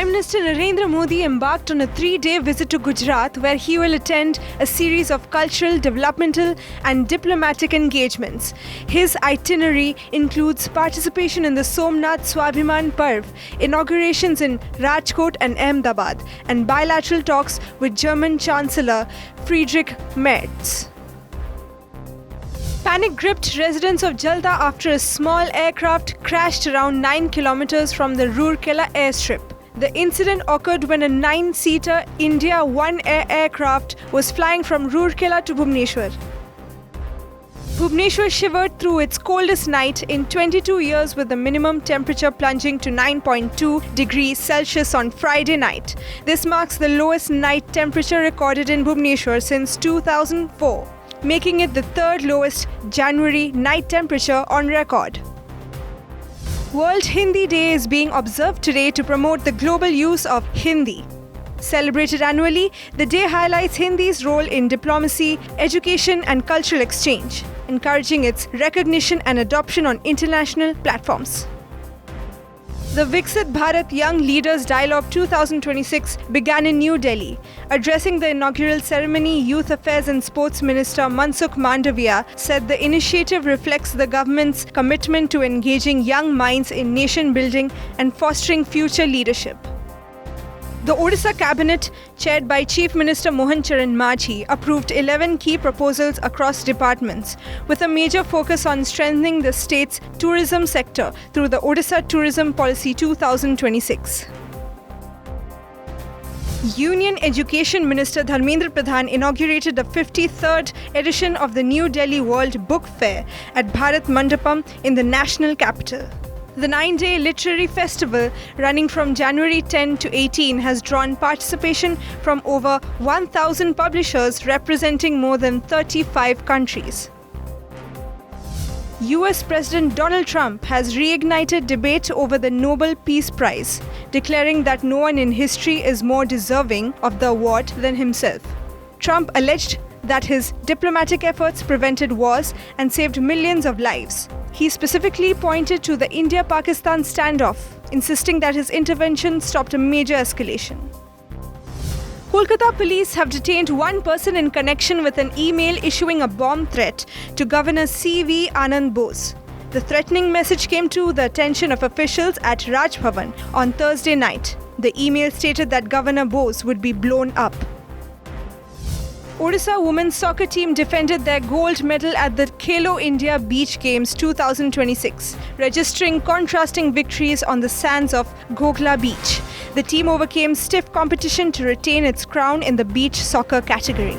Prime Minister Narendra Modi embarked on a 3-day visit to Gujarat, where he will attend a series of cultural, developmental and diplomatic engagements. His itinerary includes participation in the Somnath Swabhiman Parv, inaugurations in Rajkot and Ahmedabad, and bilateral talks with German Chancellor Friedrich Merz. Panic gripped residents of Jalda after a small aircraft crashed around 9 kilometers from the Rourkela airstrip. The incident occurred when a 9-seater India One Air aircraft was flying from Rourkela to Bhubaneswar. Bhubaneswar shivered through its coldest night in 22 years, with the minimum temperature plunging to 9.2 degrees Celsius on Friday night. This marks the lowest night temperature recorded in Bhubaneswar since 2004, making it the third lowest January night temperature on record. World Hindi Day is being observed today to promote the global use of Hindi. Celebrated annually, the day highlights Hindi's role in diplomacy, education and cultural exchange, encouraging its recognition and adoption on international platforms. The Viksit Bharat Young Leaders Dialogue 2026 began in New Delhi. Addressing the inaugural ceremony, Youth Affairs and Sports Minister Mansukh Mandaviya said the initiative reflects the government's commitment to engaging young minds in nation building and fostering future leadership. The Odisha Cabinet, chaired by Chief Minister Mohan Charan Majhi, approved 11 key proposals across departments, with a major focus on strengthening the state's tourism sector through the Odisha Tourism Policy 2026. Union Education Minister Dharmendra Pradhan inaugurated the 53rd edition of the New Delhi World Book Fair at Bharat Mandapam in the national capital. The 9-day literary festival, running from January 10 to 18, has drawn participation from over 1,000 publishers representing more than 35 countries. US President Donald Trump has reignited debate over the Nobel Peace Prize, declaring that no one in history is more deserving of the award than himself. Trump alleged that his diplomatic efforts prevented wars and saved millions of lives. He specifically pointed to the India-Pakistan standoff, insisting that his intervention stopped a major escalation. Kolkata police have detained one person in connection with an email issuing a bomb threat to Governor C.V. Anand Bose. The threatening message came to the attention of officials at Raj Bhavan on Thursday night. The email stated that Governor Bose would be blown up. Odisha women's soccer team defended their gold medal at the Khelo India Beach Games 2026, registering contrasting victories on the sands of Gogla Beach. The team overcame stiff competition to retain its crown in the beach soccer category.